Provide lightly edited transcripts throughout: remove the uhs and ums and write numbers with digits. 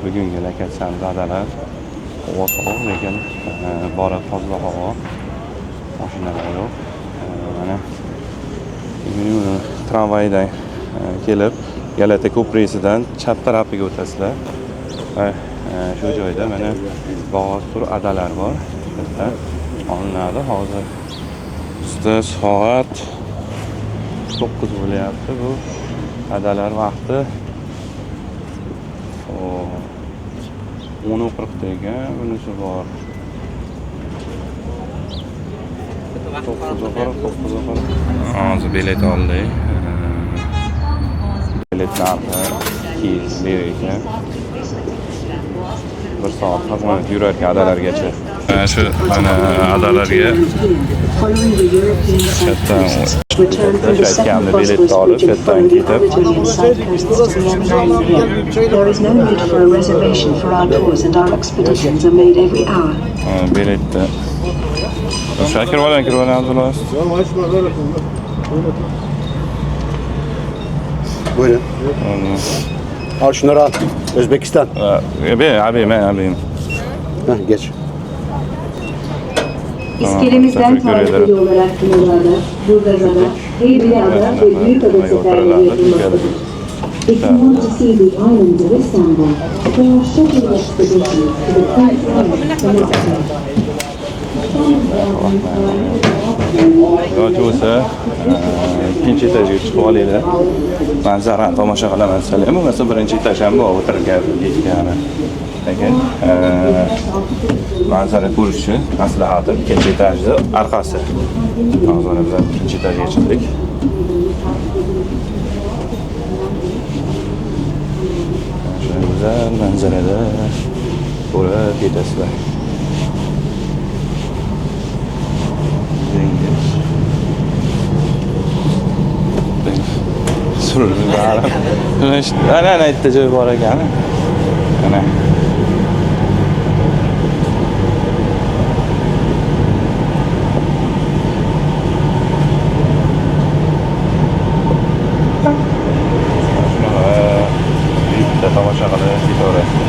bugungi lokatsiyam dadalar. Havo sovuq, lekin bora toza havo. Mashinalar yo'q. Mana tramvaydan kelib Galata ko'prisidan chap tarafiga o'tasizlar. Va shu joyda mana bog'ot adalar bor. Bitta olinadi. Hozir bizda soat 9 bo'lyapti. Bu adalar vaqti 10:40 degan, bunisi bor. 9:40. Hozir bilet oldik. Bilet narxi 200 lira ekan. 1 soat xizmat yurarkan adalargacha. Shu mana adalarga aytganimda biletni olib, shu yerdan ketib biletni Shakir oling, kirib oling Abdulaziz. Buyurun. Al şunları al. Özbekistan. Abim. Geç. İskelemizden tarihli olarak kullanılan Burgazada, Heybeliada ve Büyükada seferleri yapılmaktadır. If you want to see the islands of Istanbul, there are scheduled expeditions to the Prince Island from Istanbul. Yo'lchi ikkinchi etajga chiqib olinglar. Manzarani tomosha qilaman sizlar. Bo'lmasa birinchi etaj ham bor o'tirgan ketgani. Lekin manzara ko'rish uchun maslahatim ikkinchi etajda orqasi. Hozir biz ikkinchi etajga chiqdik. Shunday go'zal manzarada ko'rib ketasizlar. Ana aytdi joy bor ekan. Ana. Bitta tomosha qilib ketaverasiz.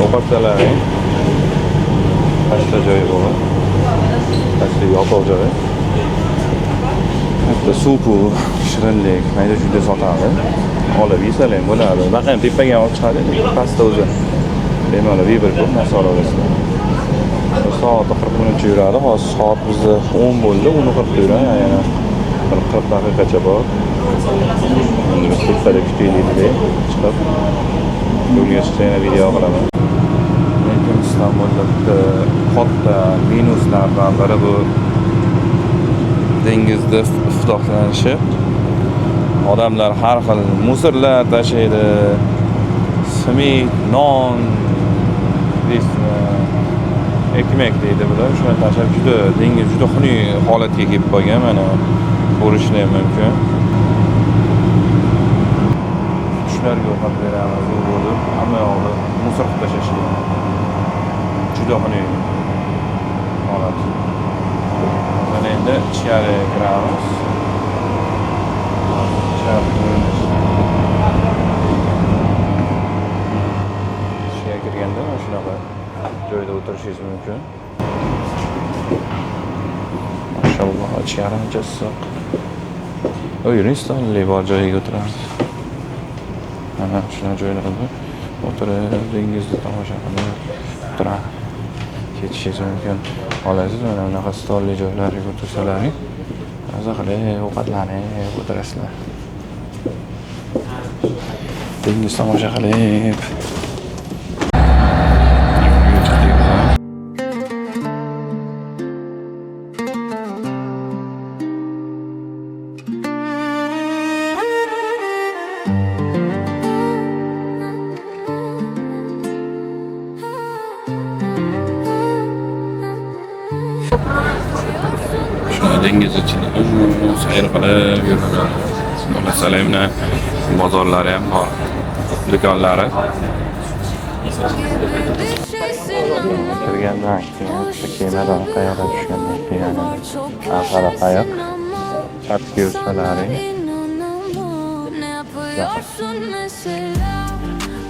Ovqatlalaring. Pastda joyi bor. Pastda yopiq joyi. Hatta supu, shirinlik, mayda shunday sotadi. Olib yesalar ham bo'ladi. Baqam tepaga olib chiqadi, pastda o'zi. Bemalol bir ko'p narsa olasizlar. Soat 40 minutcha yuradi. Hozir soat bizda 10 bo'ldi, 10:40 yuradi. Yana 40 daqiqacha bor. Endi biz tepada kutaylik deb chiqib yo'lga chiqsa yana video qilaman. Lekin Istanbulda katta minuslardan biri bu dengizda ifloslanishi. Odamlar har xil musorlar tashlaydi. Simit, non, ekmek deydi bular. Shuni tashlab dengiz juda xunuk holatga kelib qolgan. Mana ko'rishni ham mumkin. Qushlarga ovqat beramiz bo'lib, hamma yoqda musor qilib tashlashgan. Juda xunuk holat. Mana endi ichkari kiramiz. Ichkariga kirganda mana shunaqa joyda o'tirishingiz mumkin. Mashalloh, ichkari ancha issiq. Restoranlar bor joyiga o'tiramiz. Mana shunaqa joylarda o'tirib, dengizni tomosha qilib o'tiramiz. Ketishingiz mumkin. Olasiz mana bunaqa stolli joylarga o'tirsalaring, maza qilib ovqatlanib o'tirasizlar. Dengiz tomosha qilib. Dengiz ichida sayr qilib yuraman. Masalan, bozorlari ham bor, do'konlari. Kirgandan keyin kemadan qayoqqa tushgandan keyin qayoq chapga yursalaring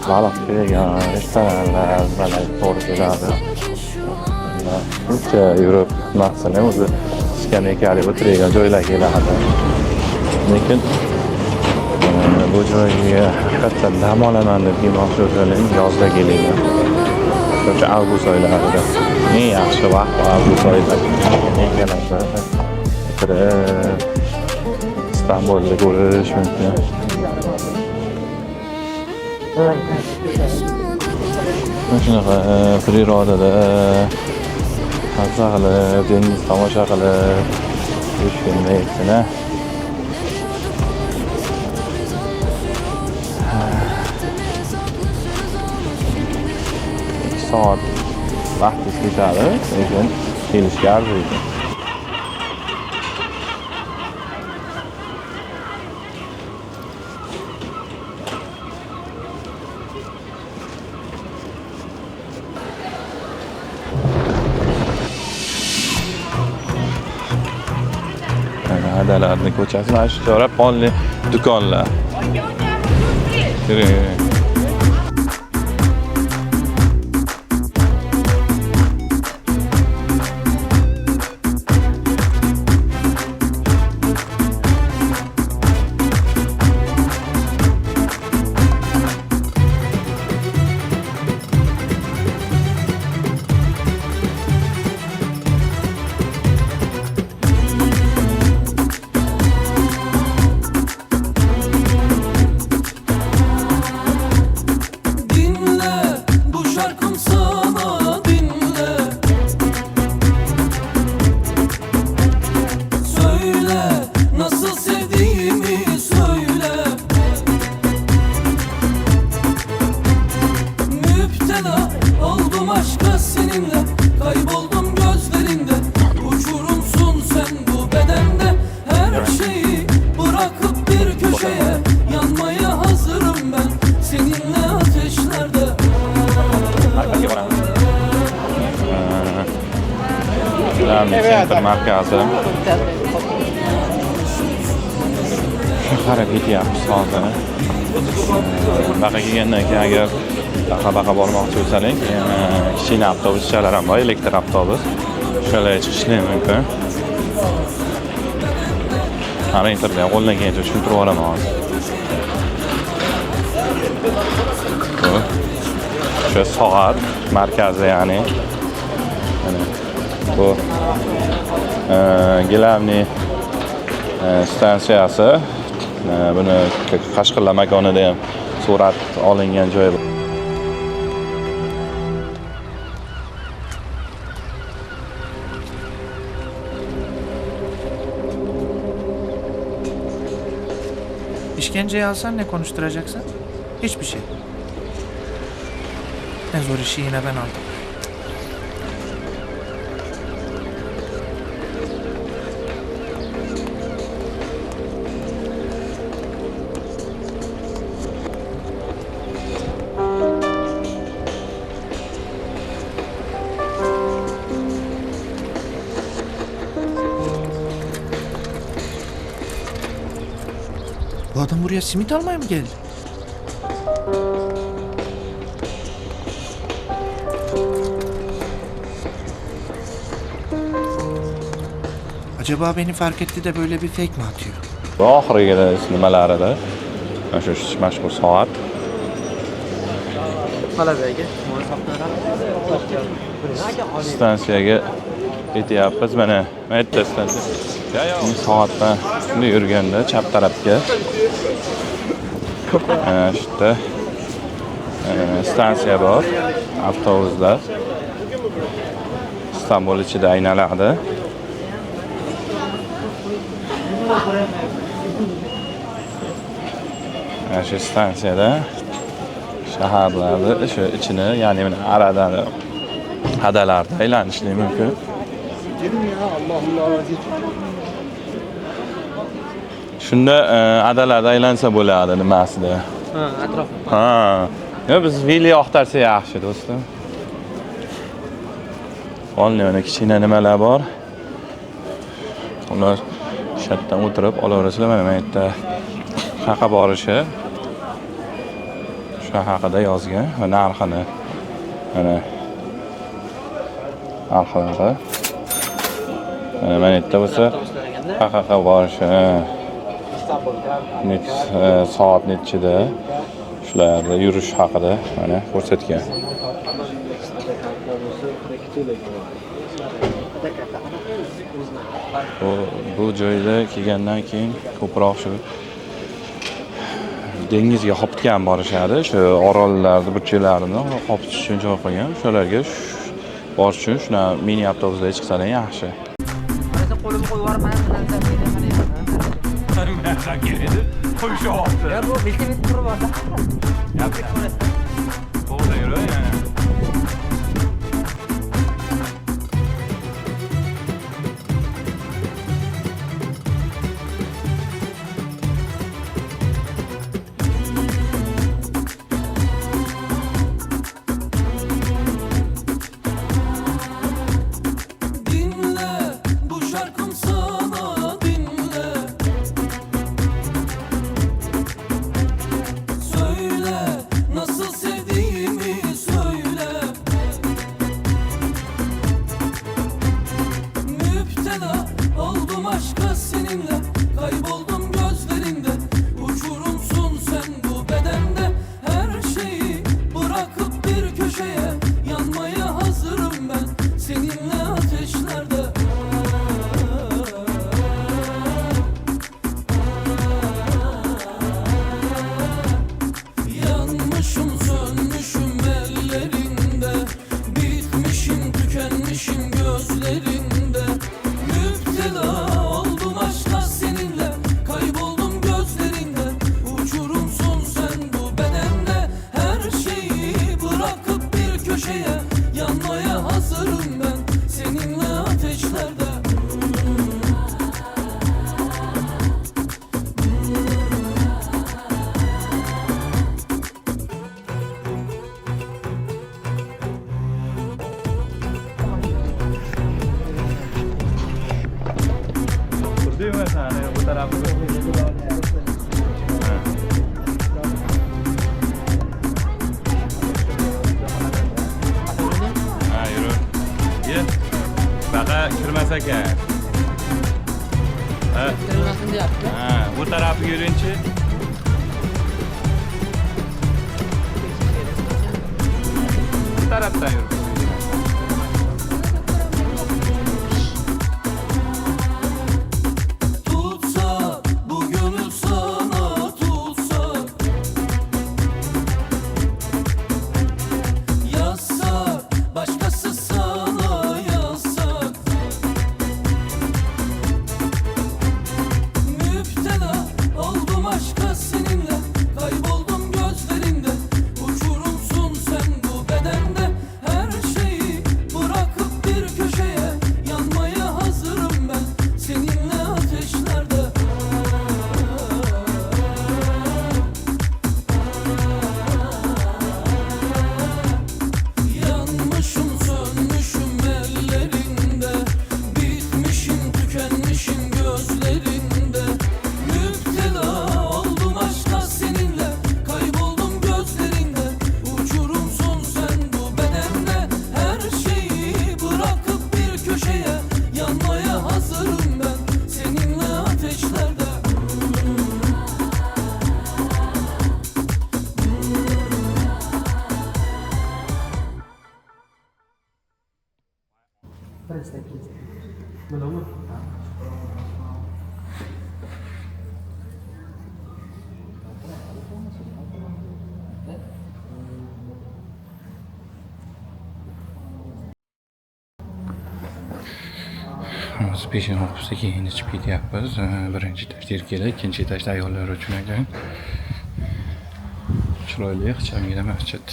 Baliq yegan restoranlar mana to'g'ri keladi. Shuncha yurib maqsadni o'zi skameykali o'tirgan joylar keladi. Lekin bu joyga haqiqatdan dam olaman deb kelmoqchi bo'lsangiz yozda kelinglar. O'sha avgust oylarida eng yaxshi vaqt avgust oyida keladi. İstanbul'da ko'rish mumkin. Shunaqa prirodada mazza qilib, dengiz tomosha qilib yurishganda soat vaqt ketadi, lekin kelishga arziydi. Adalarni ko'chasi mana shu chora polli do'konlar. Center markazi. Qarab ketyapmiz hozir. Baqa kelgandan keyin agar baqa bormoqchi bo'lsangiz, kichkina avtobuschalar ham bor, elektr avtobus. Shunday chiqishlar mumkin. Qara internet qo'ldan kelgancha tushuntirib yuboraman hozir. Shu soat markazi ya'ni. Bu Gilamni stansiyasi. Buni Qashqarlar makonida ham surat olingan joy. İşkenceyi alsan ne konuşturacaksın? Hiçbir şey. En zor işi yine ben aldım. Bu adam buraya simit almaya mı geldi? Acaba beni fark etti de böyle bir fake mi atıyor? Bu oxiriga nimalarida shu mashhur soat. Stansiyaga ketyapmiz. Mana bitta stansiya. Soatdan shunday yurganda chap tarafga işte stansiya bor, avtobuslar İstanbul ichida aylanadi. Shu stansiyada shaharlarni shu ichini, ya'ni aradan adalarda aylanishlik mumkin. Shunda adalarda aylansa bo'ladi nimasida. Ha, atrof. Ha. Yo, biz vili yoqtirsa yaxshi, do'stim. Only kichkina nimalar bor. Ular shatdan o'tirib olaverasizlar. Mana bu yerda qaqa borishi shu haqida yozgan va narxini mana narxlari mana yerda bo'lsa haqiqa borishi soat nechida shularda yurish haqida mana ko'rsatgan. Bu joyda kelgandan keyin ko'proq shu dengizga hopitgan borishadi. Shu orollarni burchaklarini hopitish uchun joy qo'ygan. O'shalarga borish uchun shuna mini avtobusda chiqsalar yaxshi. Qo'limni qo'yib yuborib mana Qanday keladi? Qo'yishyapti. Ya bu bitta turib bor. To'g'ri yur, yana. Kirmas ekan. Kirmasin deyapti. Bu tarafga yuringchi. Bu tarafdan yur. Biz peshin o'qibsa keyin ichib ketyapmiz. Birinchi etaj erkaklar, ikkinchi etajda ayollar uchun ekan. Chiroyli, ixchamgina masjid.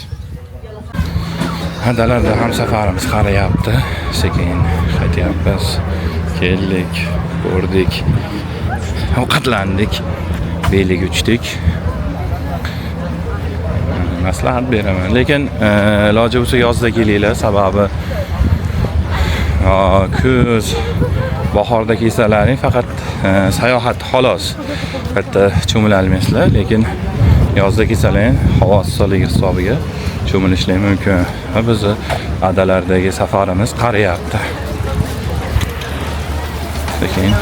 Hadalarda ham safarimiz qarayapti. Sekin qaytyapmiz. Keldik, ko'rdik, ovqatlandik, beliga uchdik. Maslahat beraman, lekin iloji bo'lsa yozda kelinglar, sababi kuz, bahorda kelsalaring faqat sayohat xolos. Katta cho'mila olmaysizlar, lekin Yozda kelsalar, havo issiqligi hisobiga cho'milishlar mumkin. Va bizni adalardagi safarimiz qariyapti. Sekin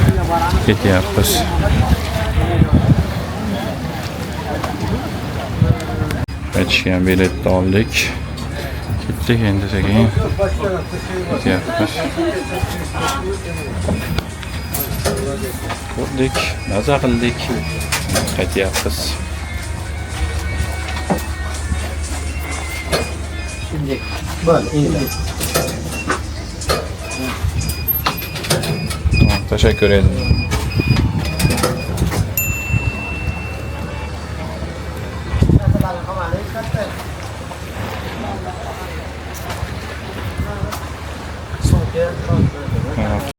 ketyapmiz. Aytishgan biletni oldik. Ketdik endi sekin ketyapmiz. Ko'rdik, maza qildik. Qaytyapmiz. Teşekkür ederim.